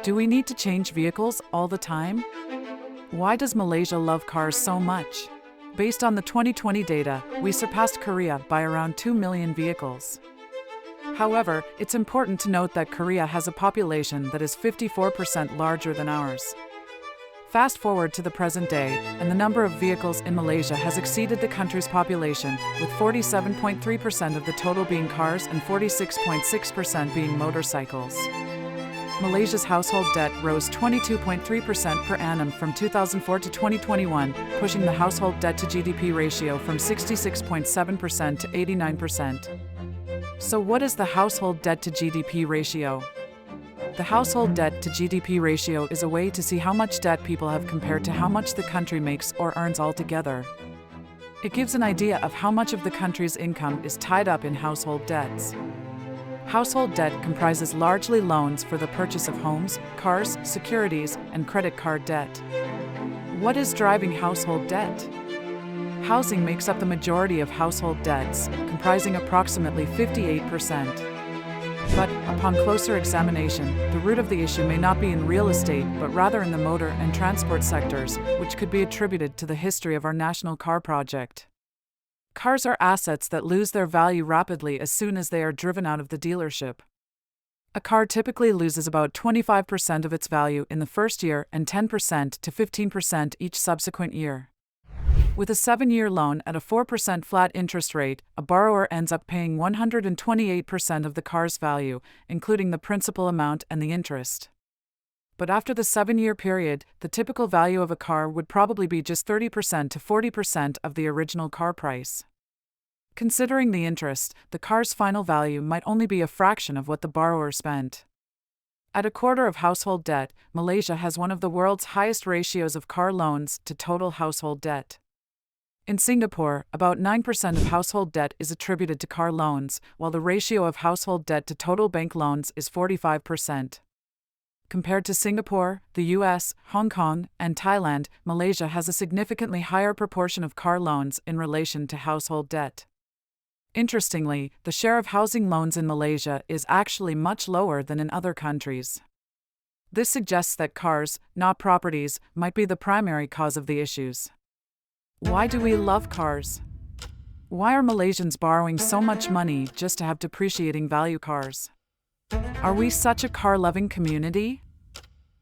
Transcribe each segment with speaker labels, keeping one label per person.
Speaker 1: Do we need to change vehicles all the time? Why does Malaysia love cars so much? Based on the 2020 data, we surpassed Korea by around 2 million vehicles. However, it's important to note that Korea has a population that is 54% larger than ours. Fast forward to the present day, and the number of vehicles in Malaysia has exceeded the country's population, with 47.3% of the total being cars and 46.6% being motorcycles. Malaysia's household debt rose 22.3% per annum from 2004 to 2021, pushing the household debt to GDP ratio from 66.7% to 89%. So what is the household debt to GDP ratio? The household debt to GDP ratio is a way to see how much debt people have compared to how much the country makes or earns altogether. It gives an idea of how much of the country's income is tied up in household debts. Household debt comprises largely loans for the purchase of homes, cars, securities, and credit card debt. What is driving household debt? Housing makes up the majority of household debts, comprising approximately 58%. But, upon closer examination, the root of the issue may not be in real estate, but rather in the motor and transport sectors, which could be attributed to the history of our national car project. Cars are assets that lose their value rapidly as soon as they are driven out of the dealership. A car typically loses about 25% of its value in the first year and 10% to 15% each subsequent year. With a 7-year loan at a 4% flat interest rate, a borrower ends up paying 128% of the car's value, including the principal amount and the interest. But after the 7-year period, the typical value of a car would probably be just 30% to 40% of the original car price. Considering the interest, the car's final value might only be a fraction of what the borrower spent. At a quarter of household debt, Malaysia has one of the world's highest ratios of car loans to total household debt. In Singapore, about 9% of household debt is attributed to car loans, while the ratio of household debt to total bank loans is 45%. Compared to Singapore, the US, Hong Kong, and Thailand, Malaysia has a significantly higher proportion of car loans in relation to household debt. Interestingly, the share of housing loans in Malaysia is actually much lower than in other countries. This suggests that cars, not properties, might be the primary cause of the issues. Why do we love cars? Why are Malaysians borrowing so much money just to have depreciating value cars? Are we such a car-loving community?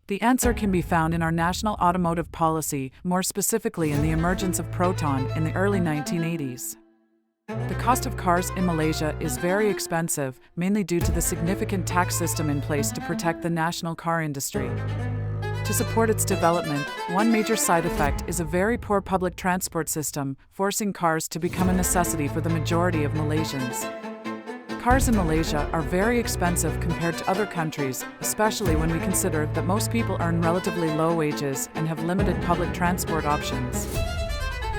Speaker 1: The answer can be found in our national automotive policy, more specifically in the emergence of Proton in the early 1980s. The cost of cars in Malaysia is very expensive, mainly due to the significant tax system in place to protect the national car industry. To support its development, one major side effect is a very poor public transport system, forcing cars to become a necessity for the majority of Malaysians. Cars in Malaysia are very expensive compared to other countries, especially when we consider that most people earn relatively low wages and have limited public transport options.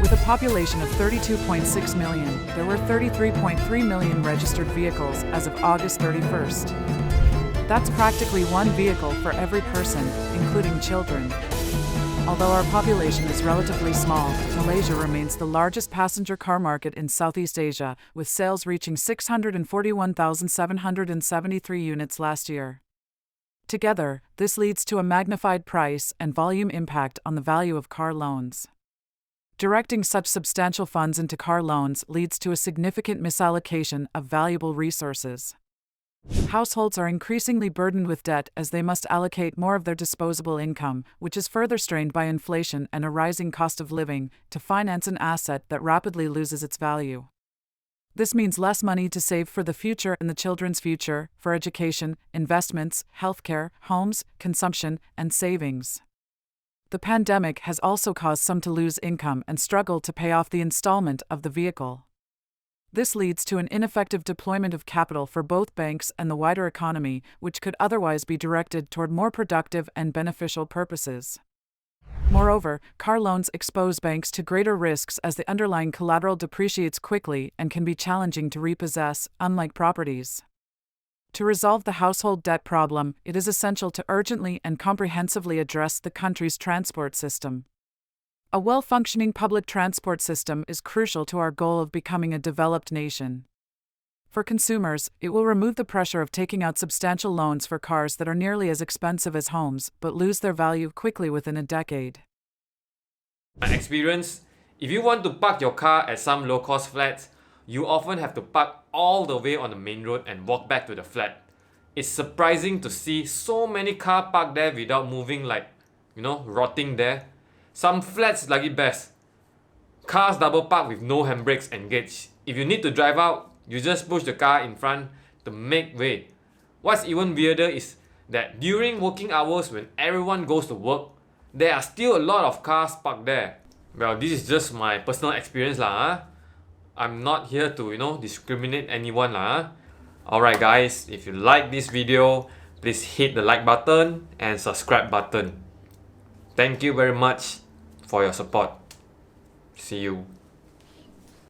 Speaker 1: With a population of 32.6 million, there were 33.3 million registered vehicles as of August 31st. That's practically one vehicle for every person, including children. Although our population is relatively small, Malaysia remains the largest passenger car market in Southeast Asia, with sales reaching 641,773 units last year. Together, this leads to a magnified price and volume impact on the value of car loans. Directing such substantial funds into car loans leads to a significant misallocation of valuable resources. Households are increasingly burdened with debt as they must allocate more of their disposable income, which is further strained by inflation and a rising cost of living, to finance an asset that rapidly loses its value. This means less money to save for the future and the children's future, for education, investments, healthcare, homes, consumption, and savings. The pandemic has also caused some to lose income and struggle to pay off the installment of the vehicle. This leads to an ineffective deployment of capital for both banks and the wider economy, which could otherwise be directed toward more productive and beneficial purposes. Moreover, car loans expose banks to greater risks as the underlying collateral depreciates quickly and can be challenging to repossess, unlike properties. To resolve the household debt problem, it is essential to urgently and comprehensively address the country's transport system. A well-functioning public transport system is crucial to our goal of becoming a developed nation. For consumers, it will remove the pressure of taking out substantial loans for cars that are nearly as expensive as homes but lose their value quickly within a decade.
Speaker 2: My experience, if you want to park your car at some low-cost flats, you often have to park all the way on the main road and walk back to the flat. It's surprising to see so many cars parked there without moving, like, rotting there. Some flats like it best. Cars double park with no handbrakes engaged. If you need to drive out, you just push the car in front to make way. What's even weirder is that during working hours when everyone goes to work, there are still a lot of cars parked there. Well, this is just my personal experience lah. I'm not here to, discriminate anyone lah. Alright guys, if you like this video, please hit the like button and subscribe button. Thank you very much for your support. See you.